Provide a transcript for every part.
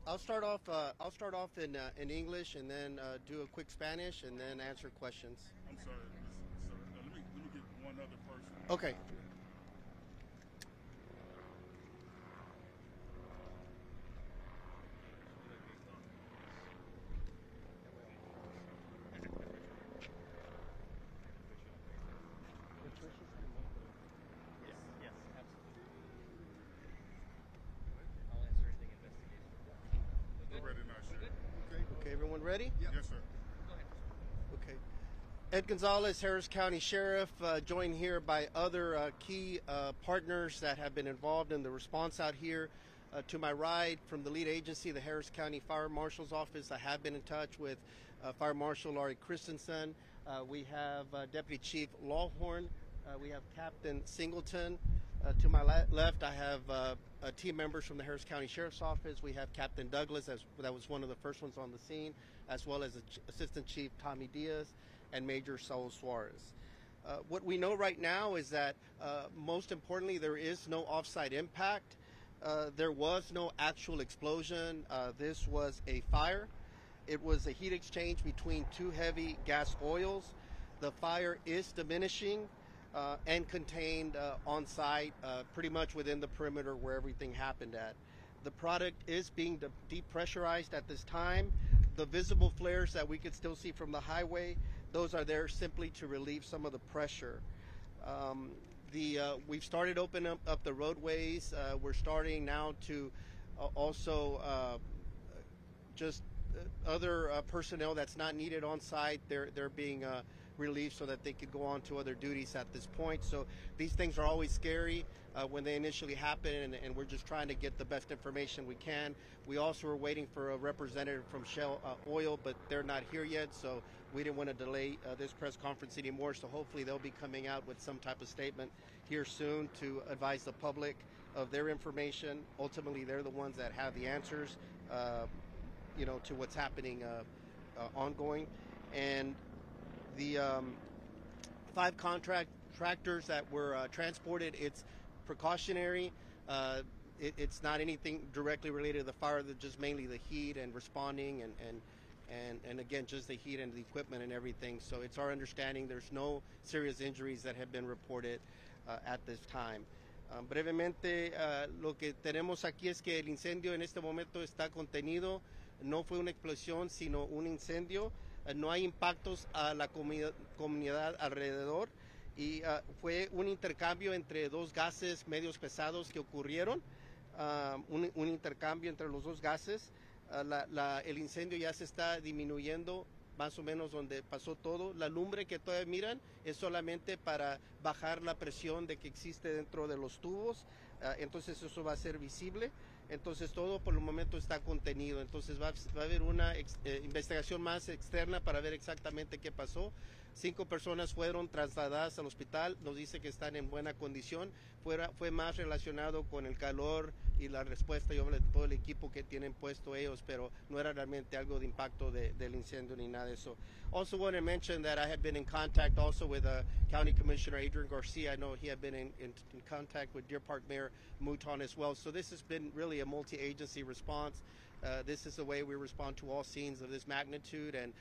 I'll start off. I'll start off in English and then do a quick Spanish and then answer questions. I'm sorry, sir. Let me get one other person. Okay. Yes, absolutely. I'll answer anything investigation. We're ready now, Sheriff. Okay, everyone ready? Yes, sir. Go ahead. Okay. Ed Gonzalez, Harris County Sheriff, joined here by other key partners that have been involved in the response out here. To my right, from the lead agency, the Harris County Fire Marshal's Office, I have been in touch with Fire Marshal Laurie Christensen. We have Deputy Chief Lawhorn. We have Captain Singleton. To my left, I have team members from the Harris County Sheriff's Office. We have Captain Douglas, that was one of the first ones on the scene, as well as Assistant Chief Tommy Diaz and Major Saul Suarez. What we know right now is that, most importantly, there is no off-site impact. There was no actual explosion. This was a fire. It was a heat exchange between two heavy gas oils. The fire is diminishing and contained on site, pretty much within the perimeter where everything happened at. The product is being depressurized at this time. The visible flares that we could still see from the highway, those are there simply to relieve some of the pressure. We've started opening up the roadways. We're starting now to also other personnel that's not needed on site. They're being relieved so that they could go on to other duties at this point. So these things are always scary when they initially happen, and we're just trying to get the best information we can. We also are waiting for a representative from Shell Oil, but they're not here yet, so we didn't want to delay this press conference anymore. So hopefully they'll be coming out with some type of statement here soon to advise the public of their information. Ultimately, they're the ones that have the answers, to what's happening ongoing. And the 5 contractors that were transported, it's precautionary. It's not anything directly related to the fire, just mainly the heat and responding and again, just the heat and the equipment and everything. So it's our understanding there's no serious injuries that have been reported at this time. Brevemente, lo que tenemos aquí es que el incendio en este momento está contenido. No fue una explosión, sino un incendio. No hay impactos a la comunidad alrededor. Y fue un intercambio entre dos gases medios pesados que ocurrieron. Un intercambio entre los dos gases. El incendio ya se está disminuyendo más o menos donde pasó todo. La lumbre que todavía miran es solamente para bajar la presión de que existe dentro de los tubos. Entonces eso va a ser visible. Entonces todo por el momento está contenido. Entonces va a haber una investigación más externa para ver exactamente qué pasó. 5 personas fueron trasladadas al hospital. Nos dice que están en buena condición. Fue más relacionado con el calor y la respuesta, yo hablé de todo el equipo que tienen puesto ellos, pero no era realmente algo de impacto del incendio ni nada de eso. Also want to mention that I have been in contact also with County Commissioner Adrian Garcia. I know he had been in contact with Deer Park Mayor Mouton as well. So this has been really a multi-agency response. This is the way we respond to all scenes of this magnitude, and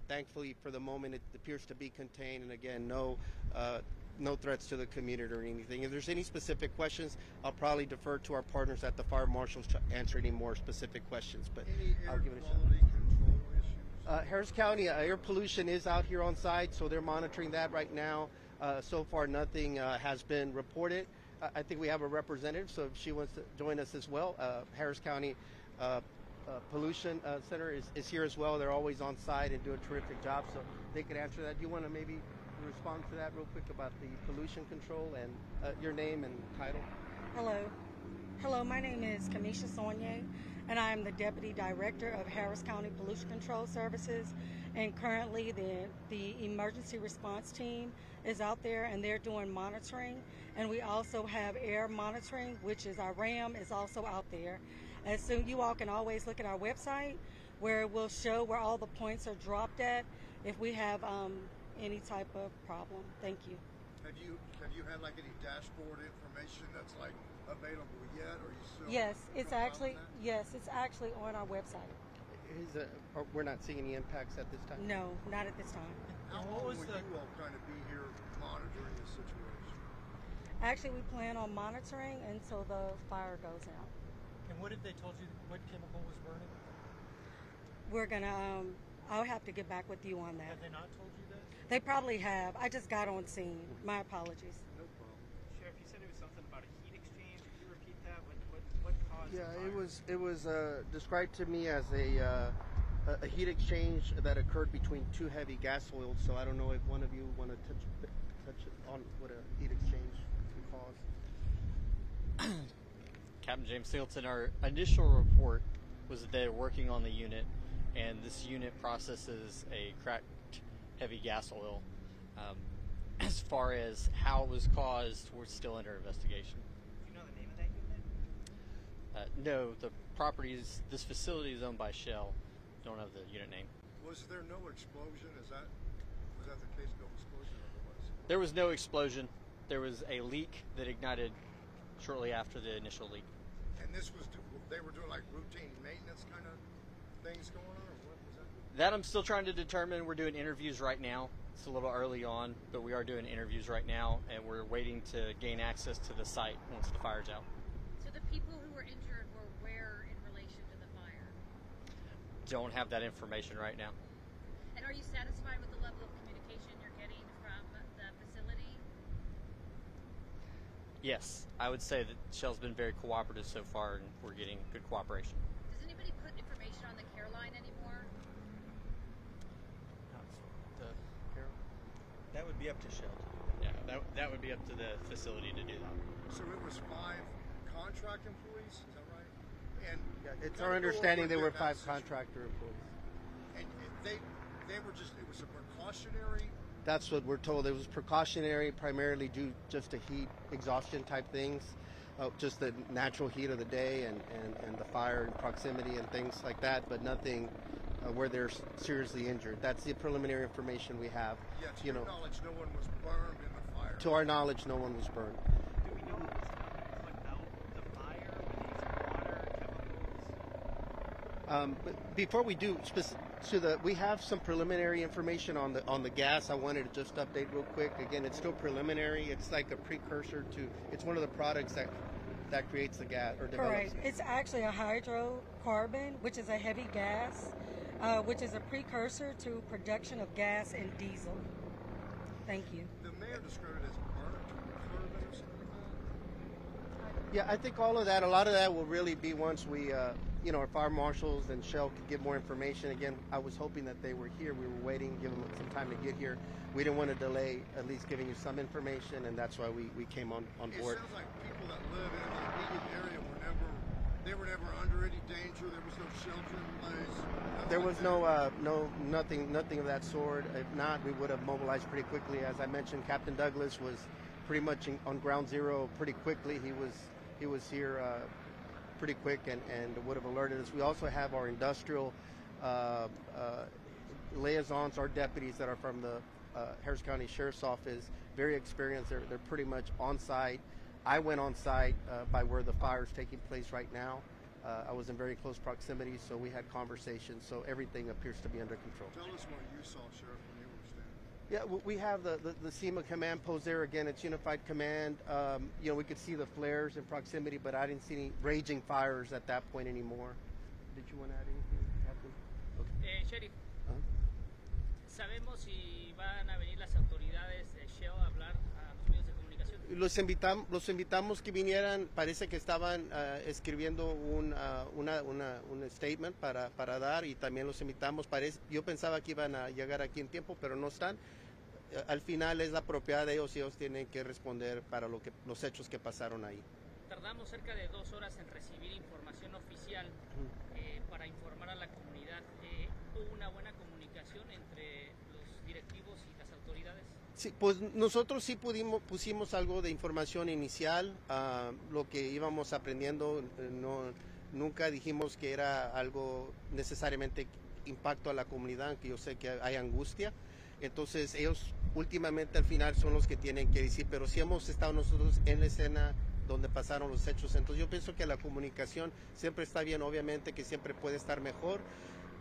thankfully for the moment it appears to be contained, and again, no threats to the community or anything. If there's any specific questions, I'll probably defer to our partners at the fire marshals to answer any more specific questions, but I'll give it a shot. Harris County air pollution is out here on site, so they're monitoring that right now. So far nothing has been reported. I think we have a representative, so if she wants to join us as well. Harris County Pollution Center is here as well. They're always on site and do a terrific job, so they could answer that. Do you want to maybe respond to that real quick about the pollution control and your name and title? Hello, my name is Kamisha Saunier, and I am the Deputy Director of Harris County Pollution Control Services. And currently the emergency response team is out there and they're doing monitoring. And we also have air monitoring, which is our RAM is also out there. And so you all can always look at our website where it will show where all the points are dropped at if we have any type of problem. Thank you. Have you had like any dashboard information that's like available yet, or you still? Yes, it's compiling actually on our website. We're not seeing any impacts at this time. No, not at this time. that? How long will you all kind of be here monitoring the situation? Actually, we plan on monitoring until the fire goes out. And what have they told you what chemical was burning? We're gonna. I'll have to get back with you on that. Have they not told you that? They probably have. I just got on scene. My apologies. No problem. Sheriff, you said it was something about a heat exchange. Could you repeat that? What caused Yeah, the fire? it was described to me as a heat exchange that occurred between two heavy gas oils. So I don't know if one of you want to touch on what a heat exchange can cause. Captain James Singleton, our initial report was that they were working on the unit, and this unit processes a cracked heavy gas oil. As far as how it was caused, we're still under investigation. Do you know the name of that unit? No, the properties, this facility is owned by Shell. Don't have the unit name. Was there no explosion? Was that the case? No explosion, otherwise? There was no explosion. There was a leak that ignited shortly after the initial leak. And they were doing like routine maintenance kind of things going on, or what was that? That I'm still trying to determine. We're doing interviews right now. It's a little early on, but we are doing interviews right now, and we're waiting to gain access to the site once the fire's out. So the people who were injured were where in relation to the fire? Don't have that information right now. And are you satisfied with the level of communication you're getting from the facility? Yes, I would say that Shell's been very cooperative so far, and we're getting good cooperation. Does anybody put information on the care line anymore? That would be up to Shell. Yeah, that would be up to the facility to do that. So it was 5 contract employees, is that right? And Yeah, it's kind our of go understanding over there were that 5 situation. contractor employees. And they were just, it was a precautionary. That's what we're told. It was precautionary, primarily due just to heat exhaustion type things, just the natural heat of the day and the fire and proximity and things like that, but nothing where they're seriously injured. That's the preliminary information we have. Yeah, to You your know, knowledge, no one was burned in the fire. to our knowledge, no one was burned. Do we know what about the fire? Were these water, chemicals? But before we do, we have some preliminary information on the gas. I wanted to just update real quick. Again, it's still preliminary. It's like a precursor to. It's one of the products that creates the gas or develops. Correct. It's actually a hydrocarbon, which is a heavy gas, which is a precursor to production of gas and diesel. Thank you. The mayor described it as burnt carbon or something like that. Yeah, I think all of that, a lot of that will really be once we, our fire marshals and Shell could give more information. Again, I was hoping that they were here. We were waiting, give them some time to get here. We didn't want to delay at least giving you some information, and that's why we came on board. It sounds like people that live in the immediate area were never under any danger. There was no shelter in place. There was nothing of that sort. If not, we would have mobilized pretty quickly. As I mentioned, Captain Douglas was pretty much on ground zero pretty quickly. He was here pretty quick and would have alerted us. We also have our industrial liaisons, our deputies that are from the Harris County Sheriff's Office, very experienced. They're pretty much on site. I went on site by where the fire is taking place right now. I was in very close proximity, so we had conversations. So everything appears to be under control. Tell us what you saw, Sheriff, when you were standing. Yeah, we have the SEMA command post there. Again, it's Unified Command. We could see the flares in proximity, but I didn't see any raging fires at that point anymore. Did you want to add anything, Captain? Okay. Sheriff, ¿sabemos si van a venir las autoridades de Shell a hablar a los medios de comunicación? Los invitamos que vinieran. Parece que estaban escribiendo un statement para dar, y también los invitamos. Yo pensaba que iban a llegar aquí en tiempo, pero no están. Al final es la propiedad de ellos y ellos tienen que responder para los hechos que pasaron ahí. Tardamos cerca de 2 horas en recibir información oficial para informar a la comunidad. ¿Hubo una buena comunicación entre los directivos y las autoridades? Sí, pues nosotros sí pusimos algo de información inicial, lo que íbamos aprendiendo. Nunca dijimos que era algo necesariamente impacto a la comunidad, aunque yo sé que hay angustia. Entonces ellos últimamente al final son los que tienen que decir, pero sí hemos estado nosotros en la escena donde pasaron los hechos. Entonces yo pienso que la comunicación siempre está bien, obviamente que siempre puede estar mejor.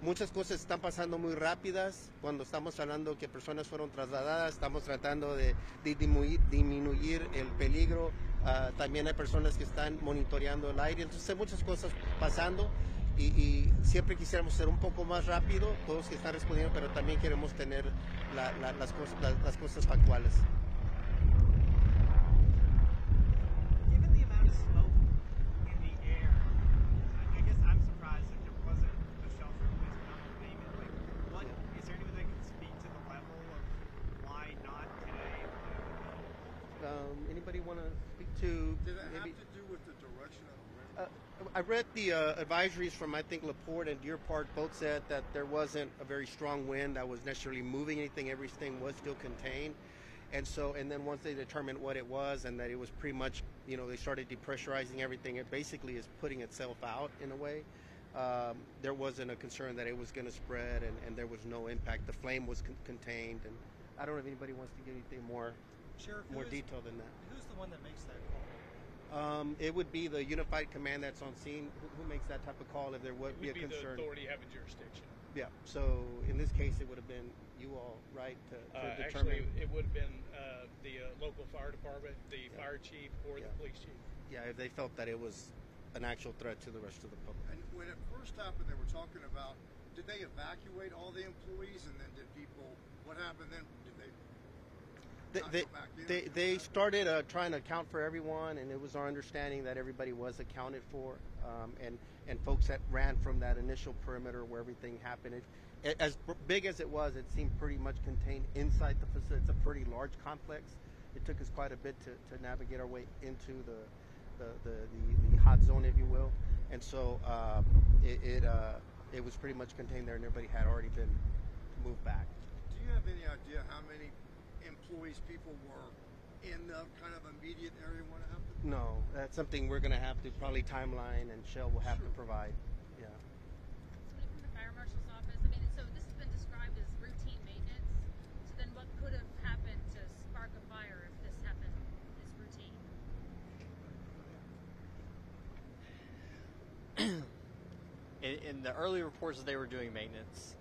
Muchas cosas están pasando muy rápidas. Cuando estamos hablando que personas fueron trasladadas, estamos tratando de disminuir el peligro. También hay personas que están monitoreando el aire. Entonces hay muchas cosas pasando y siempre quisiéramos ser un poco más rápido, todos que están respondiendo, pero también queremos tener las cosas factuales. Given the amount of smoke in the air, I guess I'm surprised that there wasn't a shelter in place without payment. Like, what is there anyone that can speak to the level of why not today? Anybody want to speak to? Did that maybe? have to do with the direction of the wind? I read the advisories from, I think, LaPorte and Deer Park both said that there wasn't a very strong wind that was necessarily moving anything. Everything was still contained. And then once they determined what it was and that it was pretty much, they started depressurizing everything, it basically is putting itself out in a way. There wasn't a concern that it was going to spread and there was no impact. The flame was contained. And I don't know if anybody wants to give anything more detail than that. Who's the one that makes that call? It would be the unified command that's on scene. Who makes that type of call if there would be a concern? The authority having jurisdiction. Yeah. So in this case, it would have been you all, right, to determine. Actually, it would have been the local fire department, the fire chief, or the police chief. Yeah, if they felt that it was an actual threat to the rest of the public. And when it first happened, they were talking about, did they evacuate all the employees, and then what happened then? Did they? They started trying to account for everyone, and it was our understanding that everybody was accounted for, and folks that ran from that initial perimeter where everything happened. As big as it was, it seemed pretty much contained inside the facility. It's a pretty large complex. It took us quite a bit to navigate our way into the hot zone, if you will, and so it was pretty much contained there, and everybody had already been moved back. Do you have any idea how many employees, people were in the kind of immediate area when it happened? No, that's something we're going to have to probably timeline, and Shell will have to provide. Yeah. Somebody from the fire marshal's office. I mean, so this has been described as routine maintenance. So then, what could have happened to spark a fire if this happened? This routine. In the early reports that they were doing maintenance,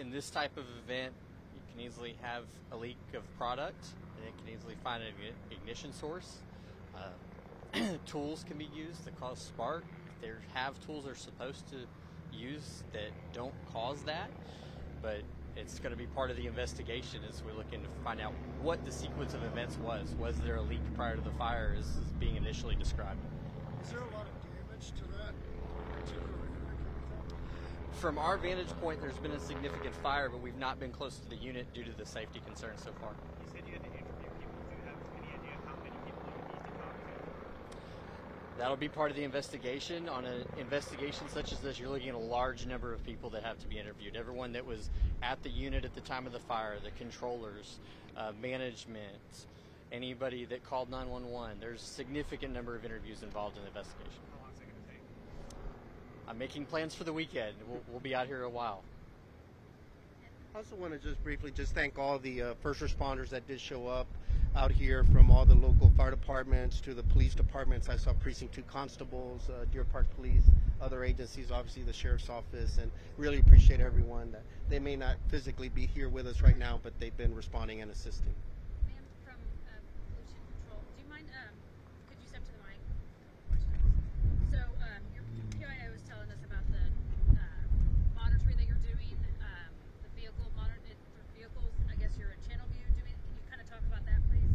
in this type of event, you can easily have a leak of product, and it can easily find an ignition source. Tools can be used that cause spark. There have tools they're supposed to use that don't cause that, but it's going to be part of the investigation as we're looking to find out what the sequence of events was. Was there a leak prior to the fire as being initially described? Is there a lot of damage to that particular area? From our vantage point, there's been a significant fire, but we've not been close to the unit due to the safety concerns so far. You said you had to interview people. Do you have any idea how many people you need to talk to? That'll be part of the investigation. On an investigation such as this, you're looking at a large number of people that have to be interviewed. Everyone that was at the unit at the time of the fire, the controllers, management, anybody that called 911. There's a significant number of interviews involved in the investigation. How long is it going to take? I'm making plans for the weekend. We'll be out here a while. I also want to just briefly thank all the first responders that did show up out here, from all the local fire departments to the police departments. I saw Precinct 2 constables, Deer Park Police, other agencies, obviously the Sheriff's Office, and really appreciate everyone. That they may not physically be here with us right now, but they've been responding and assisting. Ma'am, from pollution control, do you mind, could you step to the mic? So, your PIO was telling us about the monitoring that you're doing, the vehicle monitoring for vehicles. I guess you're in channel view doing. Can you kind of talk about that, please?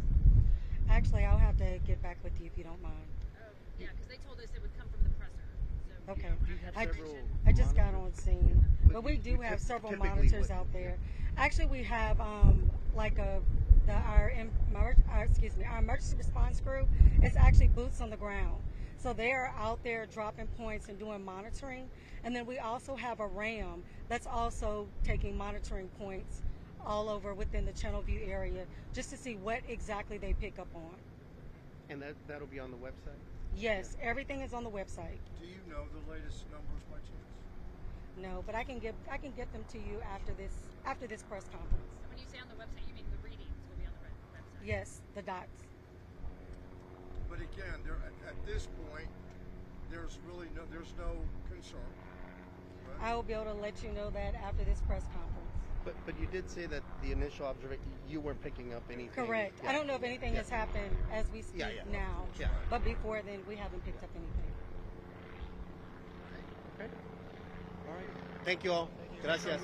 Actually, I'll have to get back with you if you don't mind. Oh, yeah, because they told us it would come from the presser. So, Okay. You have several I just got on monitors. scene, but we do have several Typically monitors what- out there. Actually, we have like our emergency response crew. It's actually boots on the ground, so they are out there dropping points and doing monitoring. And then we also have a RAM that's also taking monitoring points all over within the Channelview area, just to see what exactly they pick up on. And that'll be on the website. Yes, everything is on the website. Do you know the latest numbers by chance? no, but I can get them to you after this press conference. So when you say on the website, you mean the readings will be on the website? Yes, the dots. But again, at this point, there's no concern. Right? I will be able to let you know that after this press conference. But you did say that the initial observation, you weren't picking up anything. Correct. Yeah. I don't know if anything has happened as we speak now. Yeah. But before then, we haven't picked up anything. Okay. All right. Thank you all. Gracias.